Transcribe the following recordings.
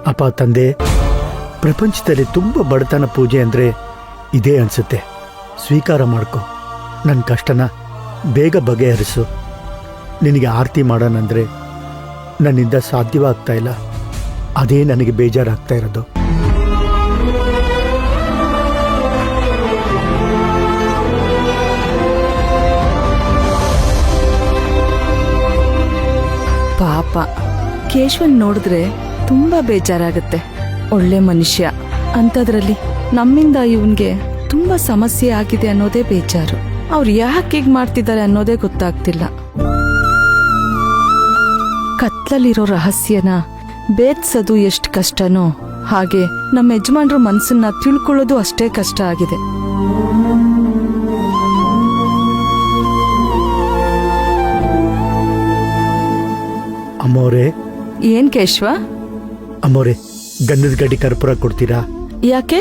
ಅಪ್ಪ ತಂದೆ, ಪ್ರಪಂಚದಲ್ಲಿ ತುಂಬ ಬಡತನ ಪೂಜೆ ಅಂದರೆ ಇದೇ ಅನಿಸುತ್ತೆ. ಸ್ವೀಕಾರ ಮಾಡ್ಕೊ, ನನ್ನ ಕಷ್ಟನ ಬೇಗ ಬಗೆಹರಿಸು. ನಿನಗೆ ಆರತಿ ಮಾಡೋಣಂದರೆ ನನ್ನಿಂದ ಸಾಧ್ಯವಾಗ್ತಾ ಇಲ್ಲ. ಅದೇ ನನಗೆ ಬೇಜಾರಾಗ್ತಾ ಇರೋದು. ಪಾಪ ಕೇಶವನ್ ನೋಡಿದ್ರೆ ತುಂಬಾ ಬೇಜಾರಾಗತ್ತೆ. ಒಳ್ಳೆ ಮನುಷ್ಯ ಅಂಥದ್ರಲ್ಲಿ ನಮ್ಮಿಂದ ಇವನ್ಗೆ ತುಂಬಾ ಸಮಸ್ಯೆ ಆಗಿದೆ ಅನ್ನೋದೇ ಬೇಜಾರು. ಅವ್ರು ಯಾಕೆ ಹೀಗ್ ಮಾಡ್ತಿದ್ದಾರೆ ಅನ್ನೋದೇ ಗೊತ್ತಾಗ್ತಿಲ್ಲ. ಕತ್ಲಲ್ಲಿರೋ ರಹಸ್ಯನ ಭೇದಿಸೋದು ಎಷ್ಟು ಕಷ್ಟನೋ ಹಾಗೆ ನಮ್ಮ ಯಜಮಾನ್ರ ಮನ್ಸನ್ನ ತಿಳ್ಕೊಳ್ಳೋದು ಅಷ್ಟೇ ಕಷ್ಟ ಆಗಿದೆ. ಅಮ್ಮೋರೆ, ಏನ್ ಕೇಶವ? ಅಮ್ಮೋರೆ, ಗಂಧದ ಗಡ್ಡಿ ಕರ್ಪೂರ ಕೊಡ್ತೀರಾ? ಯಾಕೆ?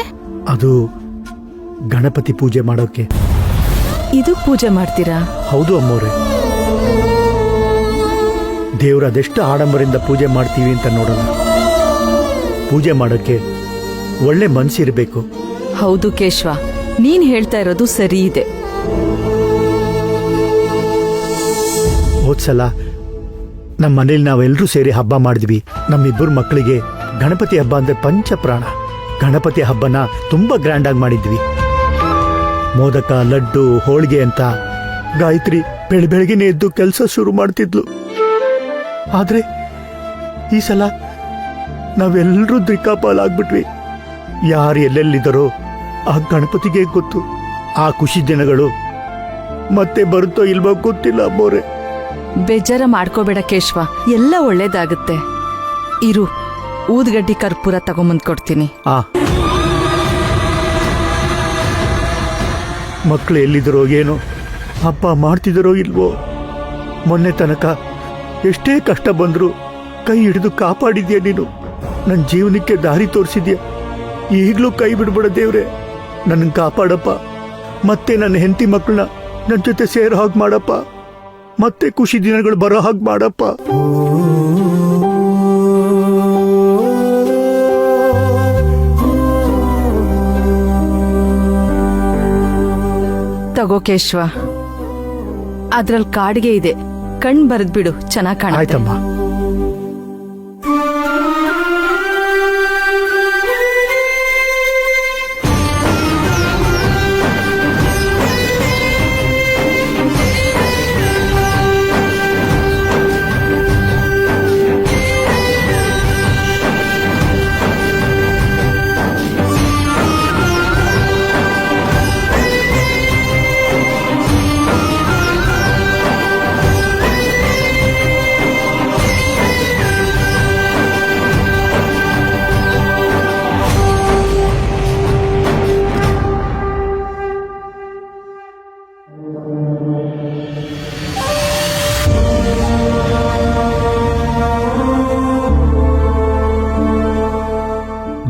ಅದು ಗಣಪತಿ ಪೂಜೆ ಮಾಡೋಕೆ. ಇದು ಪೂಜೆ ಮಾಡ್ತೀರಾ? ಹೌದು ಅಮ್ಮೋರೆ. ದೇವ್ರ ಅದೆಷ್ಟು ಆಡಂಬರಿಂದ ಪೂಜೆ ಮಾಡ್ತೀವಿ ಅಂತ ನೋಡೋಣ. ಪೂಜೆ ಮಾಡೋಕ್ಕೆ ಒಳ್ಳೆ ಮನಸ್ಸಿರಬೇಕು. ಹೌದು ಕೇಶವ, ನೀನ್ ಹೇಳ್ತಾ ಇರೋದು ಸರಿ ಇದೆ. ಹೋದ್ಸಲ ನಮ್ಮ ಮನೇಲಿ ನಾವೆಲ್ಲರೂ ಸೇರಿ ಹಬ್ಬ ಮಾಡಿದ್ವಿ. ನಮ್ಮಿಬ್ಬರು ಮಕ್ಕಳಿಗೆ ಗಣಪತಿ ಹಬ್ಬ ಅಂದ್ರೆ ಪಂಚಪ್ರಾಣ. ಗಣಪತಿ ಹಬ್ಬನ ತುಂಬಾ ಗ್ರ್ಯಾಂಡ್ ಆಗಿ ಮಾಡಿದ್ವಿ. ಮೋದಕ, ಲಡ್ಡು, ಹೋಳಿಗೆ ಅಂತ ಗಾಯತ್ರಿ ಬೆಳಗ್ಗೆನೆ ಎದ್ದು ಕೆಲಸ ಶುರು ಮಾಡ್ತಿದ್ಲು. ಆದ್ರೆ ಈ ಸಲ ನಾವೆಲ್ಲರೂ ದಿಕ್ಕಾಪಾಲಾಗ್ಬಿಟ್ವಿ. ಯಾರು ಎಲ್ಲೆಲ್ಲಿದ್ದಾರೋ ಆ ಗಣಪತಿಗೆ ಗೊತ್ತು. ಆ ಖುಷಿ ದಿನಗಳು ಮತ್ತೆ ಬರುತ್ತೋ ಇಲ್ವೋ ಗೊತ್ತಿಲ್ಲ ಅಮ್ಮೋರೆ. ಬೇಜಾರ ಮಾಡ್ಕೋಬೇಡ ಕೇಶವ, ಎಲ್ಲ ಒಳ್ಳೇದಾಗುತ್ತೆ. ಇರು, ಊದ್ಗಡ್ಡಿ ಕರ್ಪೂರ ತಗೊಂಬಂದ್ ಕೊಡ್ತೀನಿ. ಮಕ್ಕಳು ಎಲ್ಲಿದ್ದರೋ ಏನೋ, ಹಬ್ಬ ಮಾಡ್ತಿದ್ದರೋ ಇಲ್ವೋ. ಮೊನ್ನೆ ತನಕ ಎಷ್ಟೇ ಕಷ್ಟ ಬಂದ್ರು ಕೈ ಹಿಡಿದು ಕಾಪಾಡಿದ್ಯಾ ನೀನು. ನನ್ನ ಜೀವನಕ್ಕೆ ದಾರಿ ತೋರಿಸಿದ್ಯಾ. ಈಗಲೂ ಕೈ ಬಿಡ್ಬೇಡ ದೇವ್ರೆ, ನನ್ನನ್ನು ಕಾಪಾಡಪ್ಪ. ಮತ್ತೆ ನನ್ನ ಹೆಂಡತಿ ಮಕ್ಕಳನ್ನ ನನ್ನ ಜೊತೆ ಸೇರೋ ಹಾಗೆ ಮಾಡಪ್ಪ. ಮತ್ತೆ ಖುಷಿ ದಿನಗಳು ಬರೋ ಹಾಗೆ ಮಾಡಪ್ಪ. ತಗೋ ಕೇಶವ, ಅದ್ರಲ್ಲಿ ಕಾಡಿಗೆ ಇದೆ, ಕಣ್ ಬರೆದ್ಬಿಡು, ಚೆನ್ನಾಗ್ ಕಾಣುತ್ತೆ. ಆಯ್ತಮ್ಮ.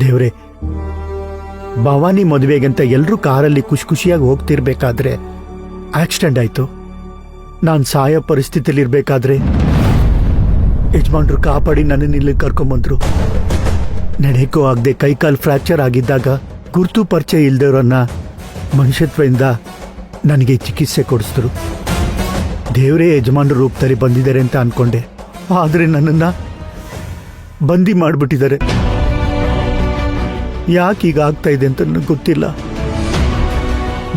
ದೇವ್ರೆ, ಭವಾನಿ ಮದುವೆಗಂತ ಎಲ್ಲರೂ ಕಾರಲ್ಲಿ ಖುಷಿ ಖುಷಿಯಾಗಿ ಹೋಗ್ತಿರ್ಬೇಕಾದ್ರೆ ಆಕ್ಸಿಡೆಂಟ್ ಆಯ್ತು. ನಾನು ಸಾಯೋ ಪರಿಸ್ಥಿತಿಲಿರ್ಬೇಕಾದ್ರೆ ಯಜಮಾನ್ರು ಕಾಪಾಡಿ ನನ್ನನ್ನು ಇಲ್ಲಿ ಕರ್ಕೊಂಬಂದ್ರು. ನಡೆಯಕ್ಕೂ ಆಗದೆ ಕೈಕಾಲು ಫ್ರ್ಯಾಕ್ಚರ್ ಆಗಿದ್ದಾಗ ಗುರುತು ಪರಿಚಯ ಇಲ್ದವ್ರನ್ನ ಮನುಷ್ಯತ್ವದಿಂದ ನನಗೆ ಚಿಕಿತ್ಸೆ ಕೊಡಿಸಿದ್ರು. ದೇವರೇ ಯಜಮಾನ್ರ ರೂಪದಲ್ಲಿ ಬಂದಿದ್ದಾರೆ ಅಂತ ಅನ್ಕೊಂಡೆ. ಆದರೆ ನನ್ನನ್ನು ಬಂದಿ ಮಾಡಿಬಿಟ್ಟಿದ್ದಾರೆ. ಯಾಕೆ ಈಗ ಆಗ್ತಾ ಇದೆ ಅಂತ ನನಗೆ ಗೊತ್ತಿಲ್ಲ.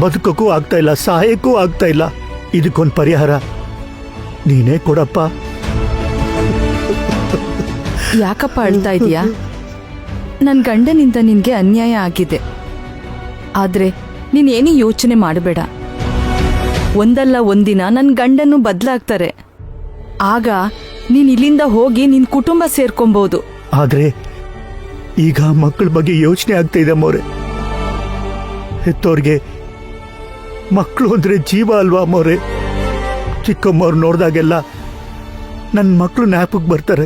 ಬದುಕಕ್ಕೂ ಆಗ್ತಾ ಇಲ್ಲ, ಸಾಯಕ್ಕೂ ಆಗ್ತಾ ಇಲ್ಲ. ಇದಕ್ಕೊಂದು ಪರಿಹಾರ ನೀನೇ ಕೊಡಪ್ಪ. ಯಾಕಪ್ಪ ಅಳ್ತಾ ಇದೀಯಾ? ನನ್ ಗಂಡನಿಂದ ನಿನ್ಗೆ ಅನ್ಯಾಯ ಆಗಿದೆ. ಆದ್ರೆ ನೀನೇನು ಯೋಚನೆ ಮಾಡಬೇಡ. ಒಂದಲ್ಲ ಒಂದಿನ ನನ್ ಗಂಡನು ಬದಲಾಗ್ತಾರೆ. ಆಗ ನೀನ್ ಇಲ್ಲಿಂದ ಹೋಗಿ ನಿನ್ ಕುಟುಂಬ ಸೇರ್ಕೊಬಹುದು. ಆದ್ರೆ ಈಗ ಮಕ್ಕಳ ಬಗ್ಗೆ ಯೋಚನೆ ಆಗ್ತಾ ಇದೆ ಅಮ್ಮೋರೆ. ಹೆತ್ತೋರ್ಗೆ ಮಕ್ಕಳು ಅಂದ್ರೆ ಜೀವ ಅಲ್ವಾ ಅಮ್ಮೋರೆ. ಚಿಕ್ಕಮ್ಮವ್ರು ನೋಡ್ದಾಗೆಲ್ಲ ನನ್ನ ಮಕ್ಕಳು ಜ್ಞಾಪಕಕ್ಕೆ ಬರ್ತಾರೆ.